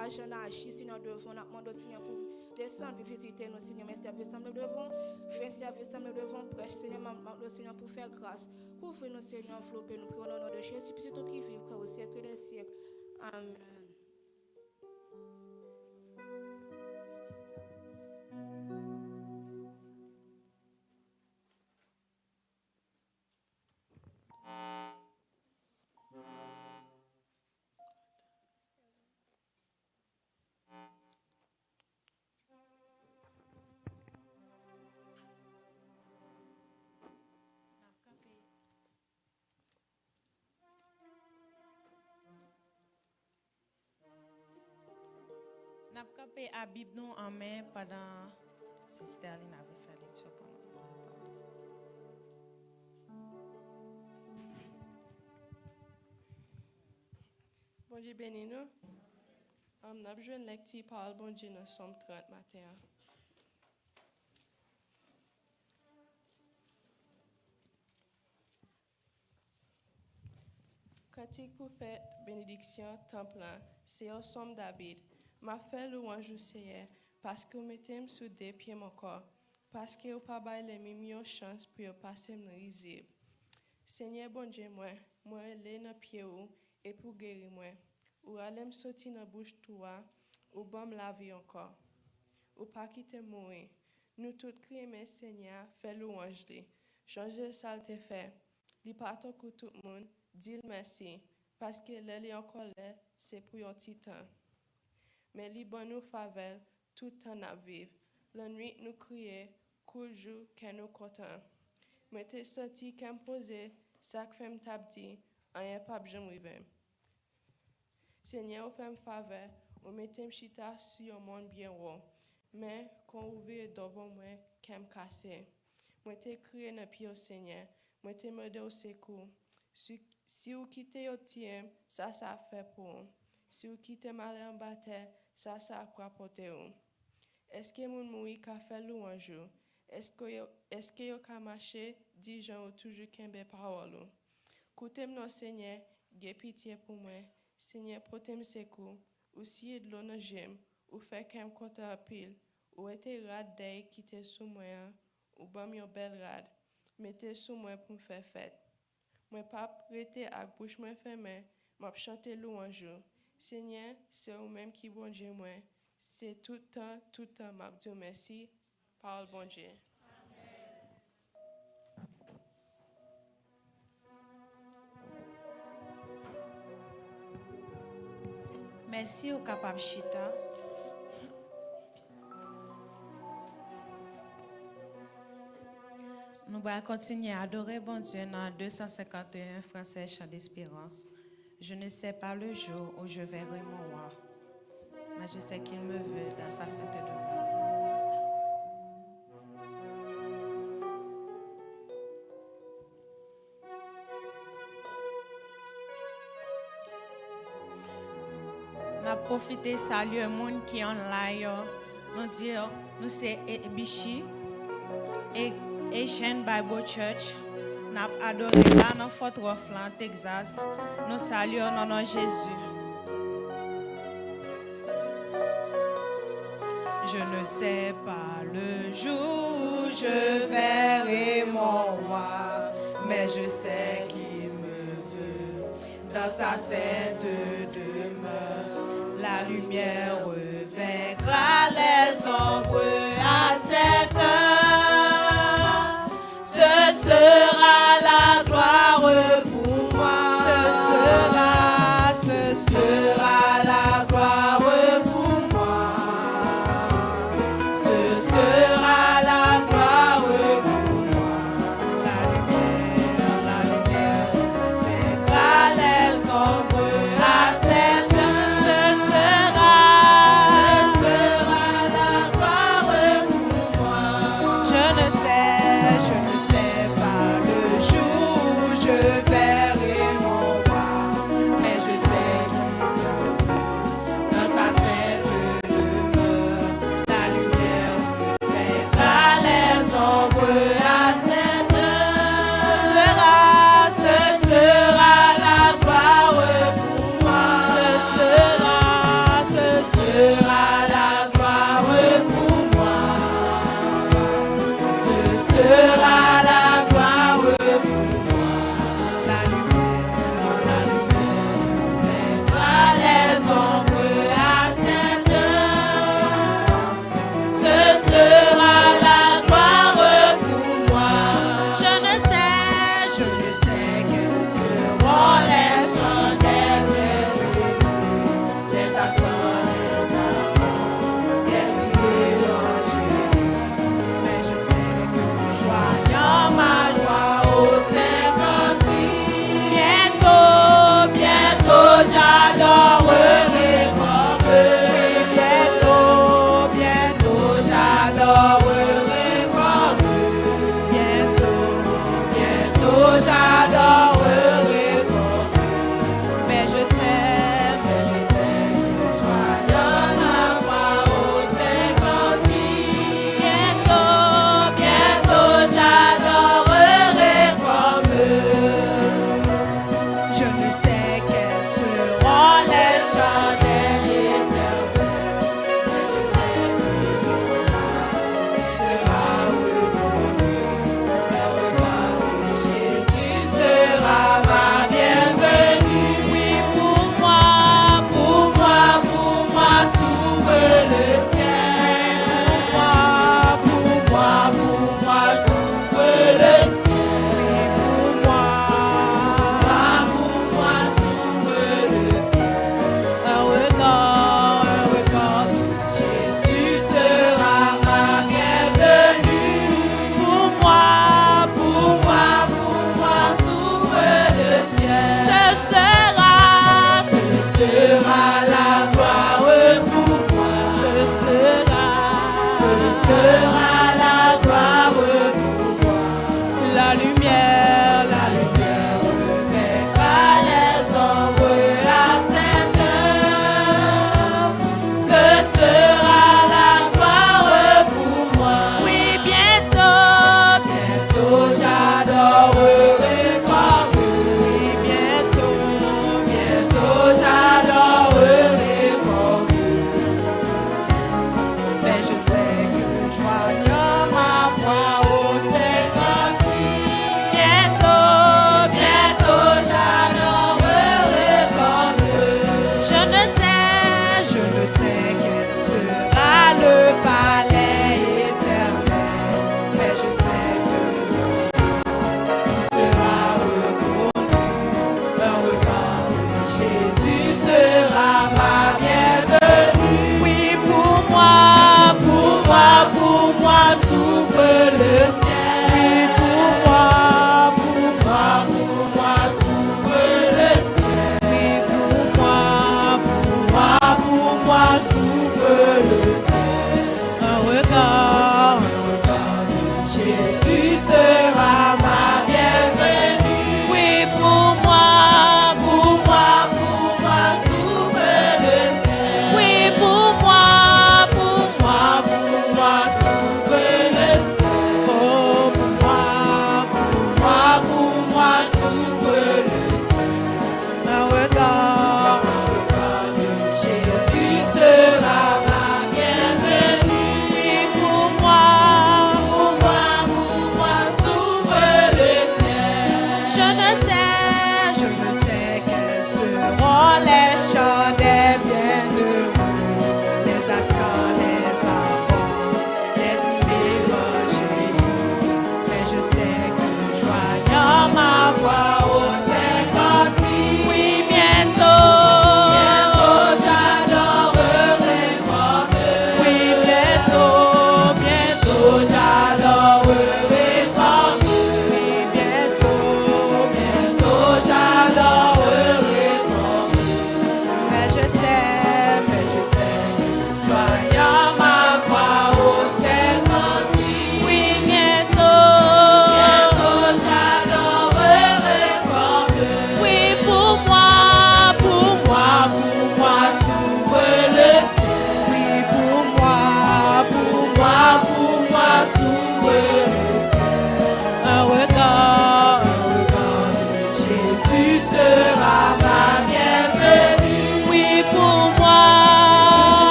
l'argent n'a agi, Seigneur, devant, nous demandons, Seigneur, pour descendre, pour visiter nous, Seigneur, mais service, nous devons faire service, nous devons prêcher, Seigneur, Seigneur, pour faire grâce. Couvre-nous, Seigneur, enveloppez nous, prions au nom de Jésus, puis c'est toi qui vivre au siècle des siècles. Amen. N'a pas capé à Bible nous en main pendant c'est Sterling avait fait lecture pendant la parole. Bon Dieu béni nous. On a besoin de lecture par bon Dieu dans Somme 30 matin. Cantique pour faire bénédiction temps plein, c'est au Somme David. M'a fait louange au Seigneur, parce que vous mettez sous des pieds mon corps, parce que vous pas bailler les meilleures chances pour passer me risible. Seigneur bon Dieu moi aller dans pied ou et pour guérir moi. Ou aller me sortir dans bouche toi, ou bon me laver encore. Ou pas quitter mourir. Nous tous crier mais Seigneur, fais louange lui. Changer ça te fait. Li partout pour tout le monde, dis merci parce que l'elle encore là, c'est pour un petit temps. Mais li bon nous faveur tout temps à vivre. La nuit nous crier, cool jour que nous content. Mais te senti qu'un posé, ça que fait m'tabdi, rien pas bien rive. Seigneur, vous faites faveur, vous mettez m'chita sur un monde bien haut. Mais quand vous voyez devant moi, qu'elle me casse. Moi te crier dans pied au Seigneur, moi te me au secours. Si vous quittez au tien, ça fait pour vous. Si vous quittez mal en bataille, ça apporter vous. Est-ce que mon moui ka fait louange? Est-ce que yo ka marcher 10 gens toujours kembe parole? Écoutez-moi Seigneur, gè pitié pour moi. Seigneur, portez-moi secours. Ou si de l'eau dans j'aime, ou fait qu'un côté à pile, ou était rad d'ail quitter sous moi, ou bam yon belle rad, mettez sous moi pour me faire fête. Moi pas prêter à bouche moi fermée, m'a chanter louange. Seigneur, c'est vous-même qui bon Dieu moi. C'est tout le temps, m'a dit merci. Parole bon Dieu. Merci au capable chita. Nous allons continuer à adorer bon Dieu dans 251 français chant d'espérance. Je ne sais pas le jour où je verrai mon roi, mais je sais qu'il me veut dans sa sainte demeure. Nous profiter saluer le monde qui est en live. Nous dire, nous c'est Bichi et Asian Bible Church. Nous avons adoré là dans Fort Worth, Texas. Nous saluons dans nom Jésus. Je ne sais pas le jour où je verrai mon roi, mais je sais qu'il me veut dans sa sainte demeure. La lumière vaincra les ombres à cette heure. Ce sera la gloire pour moi. Ce sera la gloire pour moi. Ce sera la gloire pour moi. La lumière vaincra les ombres à cette heure. Ce sera la gloire pour moi.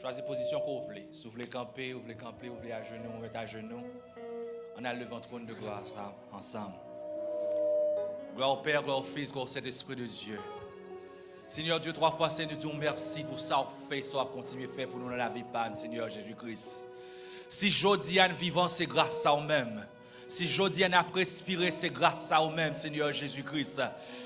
Choisis position qu'on vous voulez. Si vous voulez camper, vous voulez camper, vous voulez à genoux, vous êtes à genoux. On a le trône de gloire ensemble. Gloire au Père, gloire au Fils, gloire au Saint-Esprit de Dieu. Seigneur Dieu, 3 fois Saint, nous disons merci pour ça qu'on fait, ça qu'on continue à faire pour nous dans la vie, Seigneur Jésus-Christ. Si aujourd'hui nous vivons, c'est grâce à nous-mêmes. Si aujourd'hui on a respiré, c'est grâce à nous-mêmes, Seigneur Jésus-Christ.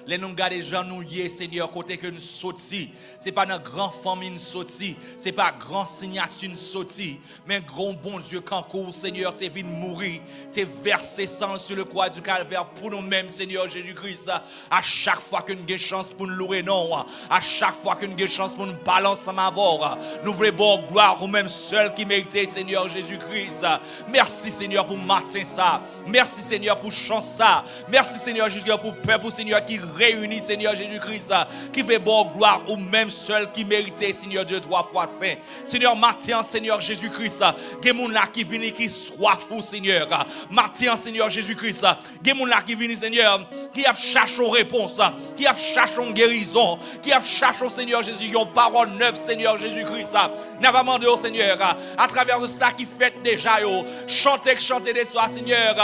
Les nous garder les gens nous y Seigneur, côté que nous sortis. C'est pas notre grand famille nous sortis, c'est pas grand signature nous sortis, mais grand bon Dieu qu'en cours, Seigneur, t'es venu mourir, t'es versé sang sur le croix du calvaire pour nous-mêmes, Seigneur Jésus-Christ. À chaque fois que nous avons chance pour nous louer, non, à chaque fois que nous avons chance pour nous balancer ma voix, nous voulons bon gloire au même seul qui mérite, Seigneur Jésus-Christ. Merci, Seigneur, pour matin ça. Merci Seigneur pour chance ça. Merci Seigneur Jésus pour peuple Seigneur qui réunit Seigneur Jésus-Christ qui fait bonne gloire au même seul qui méritait Seigneur Dieu 3 fois saint. Seigneur matin Seigneur Jésus-Christ, des moun là qui viennent qui soif fou Seigneur. Matin Seigneur Jésus-Christ, des moun là qui viennent Seigneur qui a cherché une réponse, qui a cherché une guérison, qui a cherché Seigneur Jésus une parole neuve Seigneur Jésus-Christ. N'a pas demandé au Seigneur à travers de ça qui fait déjà yo chanter des soirs Seigneur.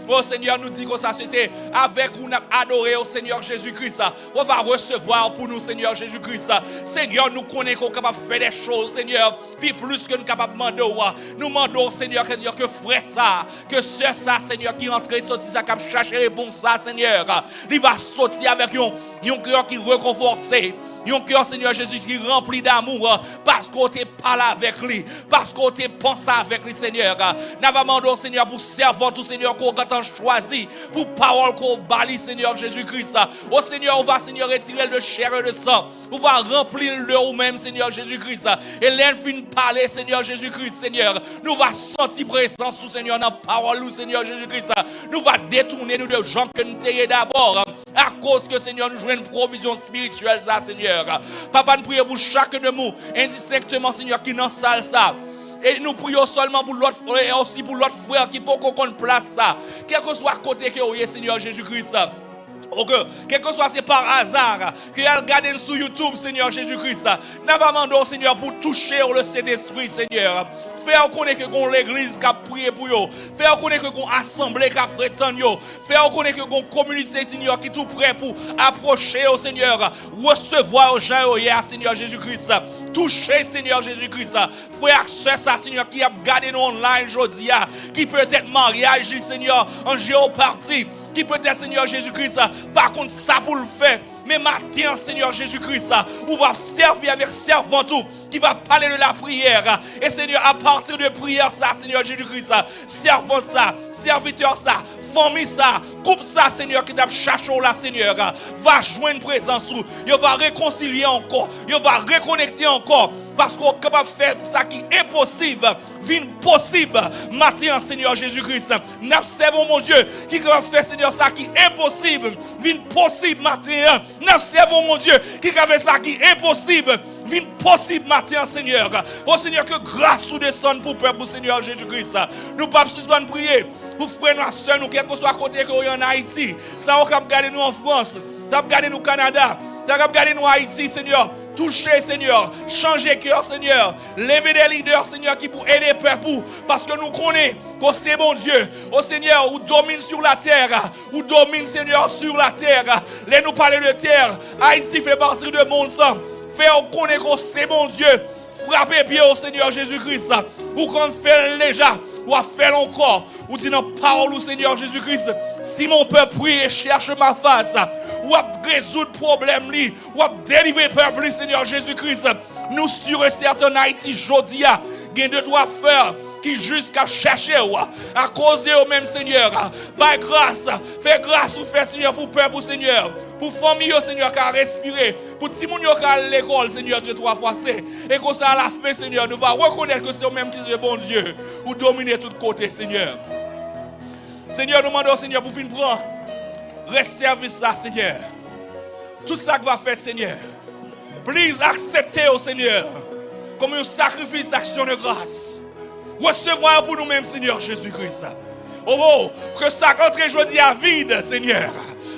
Oh Seigneur, nous dit que ça c'est avec où nous adoré au Seigneur Jésus-Christ. On va recevoir pour nous Seigneur Jésus-Christ. Seigneur, nous connaissons qu'on est capable de faire des choses Seigneur, puis plus que nous capable de demander. Nous demandons Seigneur que frère ça, que sœur ça Seigneur qui entre et sorti ça qui cherche réponse ça Seigneur. Il va sortir avec un cœur qui réconforté. Un cœur, Seigneur Jésus, qui est rempli d'amour parce qu'on te parle avec lui, parce qu'on te pense avec lui, Seigneur. Nous demandons, Seigneur, pour servir tout, Seigneur, qu'on a choisi, pour parole qu'on bali, Seigneur Jésus-Christ. Oh Seigneur, on va, Seigneur, retirer le chair et le sang. On va remplir le nous-mêmes, Seigneur Jésus-Christ. Et l'enfin parler, Seigneur Jésus-Christ, Seigneur. Nous va sentir présence sous, Seigneur, dans la parole, Seigneur Jésus-Christ. Nous va détourner nous de gens que nous t'ayons d'abord. À cause que, Seigneur, nous jouons une provision spirituelle, ça, Seigneur. Papa, nous prions pour chacun de nous, indistinctement, Seigneur, qui n'en salle ça. Et nous prions seulement pour l'autre frère et aussi pour l'autre frère qui peut qu'on place ça. Quel que soit côté que vous êtes, Seigneur Jésus-Christ. Ok, quel que soit c'est par hasard que vous regardez sur YouTube, Seigneur Jésus-Christ. Nous demandons, Seigneur, pour toucher le Saint-Esprit, Seigneur. Faire connaître que l'église qui a prié pour vous. Faire connaître que l'assemblée qui a prétendu. Faire connaître que la communauté, Seigneur, qui est tout prêt pour approcher au Seigneur. Recevoir aux gens hier, Seigneur Jésus-Christ. Toucher, Seigneur Jésus-Christ. Frère, soeur, ça, Seigneur, qui a gardé nous online aujourd'hui. Qui peut être mariage, Seigneur, en géopartie. Qui peut être, Seigneur Jésus-Christ, par contre, ça pour le faire. Mais matin, Seigneur Jésus-Christ, on va servir avec servant tout, qui va parler de la prière. Et Seigneur, à partir de prière, ça, Seigneur Jésus-Christ, servant ça, serviteur ça, famille ça, coupe ça, Seigneur, qui t'a cherché là, Seigneur, va joindre présence, il va réconcilier encore, il va reconnecter encore. Parce qu'on est capable de faire ça qui est possible, vient possible. Matin, Seigneur Jésus-Christ, nous servons mon Dieu qui est capable de faire, Seigneur, ça qui est possible, vient possible. Matin, nous servons mon Dieu qui est capable de faire ça qui est possible, vient possible. Matin, Seigneur. Oh Seigneur, que grâce nous descende pour le peuple, Seigneur Jésus-Christ. Nous ne pouvons pas prier pour frères et sœurs, nous, quel que soit côté que nous en Haïti, ça on peut garder nous en France, ça peut garder nous au Canada, ça peut garder nous en Haïti, Seigneur. Toucher, Seigneur. Changer cœur, Seigneur. Lever des leaders, Seigneur, qui pour aider le peuple. Parce que nous connaissons que c'est bon Dieu. Oh Seigneur, où domine sur la terre. Où domine, Seigneur, sur la terre. Les nous parler de terre. Haïti fait partie de mon sang. Faire connaître que c'est bon Dieu. Frappez bien au Seigneur Jésus-Christ. Ou qu'on fait déjà. Ou à faire encore. Ou dit dans parole au Seigneur Jésus-Christ. Si mon peuple prie et cherche ma face. Ou à résoudre problème li, ou à délivrer peuple Seigneur Jésus-Christ. Nous sur un certain Haïti jodia, gen de trois frères qui jusqu'à chercher à cause de eux-mêmes Seigneur. Par grâce, fais grâce ou fais Seigneur pour peuple Seigneur, pour famille Seigneur qui a respiré, pour petit moun qui a l'école Seigneur Dieu 3 fois c'est. Et comme ça à la fin Seigneur, nous va reconnaître que c'est eux-mêmes qui sont bon Dieu, ou dominer tout côté Seigneur. Seigneur, nous demandons Seigneur pour finir prendre. Reste service ça, Seigneur. Tout ça que va faire, Seigneur. Please, acceptez au Seigneur comme un sacrifice d'action de grâce. Recevoir pour nous-mêmes, Seigneur Jésus-Christ. Oh, que ça, quand je dis à vide, Seigneur,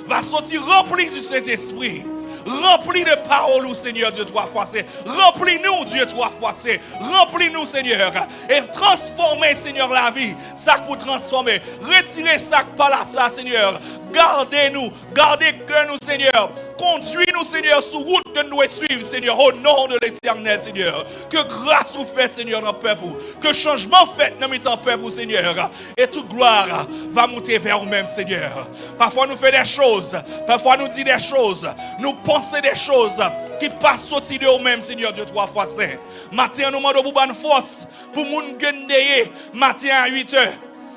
va sortir rempli du Saint-Esprit. Remplis de paroles, Seigneur Dieu, 3 fois c'est. Remplis-nous, Dieu, 3 fois c'est. Remplis-nous, Seigneur. Et transformer, Seigneur, la vie. Ça pour transformer. Retirez ça par là, ça, Seigneur. Gardez-nous. Gardez que nous, Seigneur. Conduis-nous, Seigneur, sur route que nous devons suivre, Seigneur, au nom de l'Éternel, Seigneur. Que grâce vous faites, Seigneur, dans le peuple. Que changement fait dans le peuple, Seigneur. Et toute gloire va monter vers nous-mêmes, Seigneur. Parfois, nous faisons des choses. Parfois, nous disons des choses. Nous pensons des choses qui passent au-dessus de nous-mêmes, Seigneur Dieu, 3 fois saint. Matin, nous demandons pour bonne force. Pour nous gagner matin à 8h.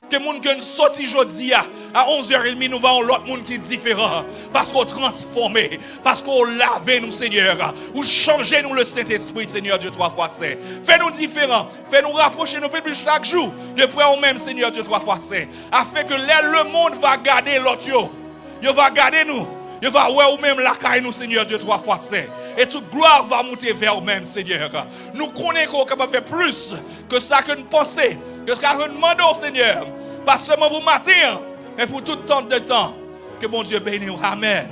Que moun que nous sorti aujourd'hui à 11h30, nous voyons l'autre monde qui est différent. Parce qu'on transformé, parce qu'on lave nous, Seigneur. Ou changez nous le Saint-Esprit, Seigneur Dieu, 3 fois saint. Fais-nous différents. Fais-nous rapprocher nous plus chaque jour. Depuis au même, Seigneur Dieu, 3 fois saint. Afin que le monde va garder l'autre. Il va garder nous. Il va voir ou même la caille nous, Seigneur Dieu, 3 fois saint. Et toute gloire va monter vers nous-mêmes, Seigneur. Nous connaissons qu'on est capable de faire plus que ça que nous pensons. Que ce que nous demandons, Seigneur. Pas seulement pour matin, mais pour tout temps de temps. Que mon Dieu bénisse. Amen.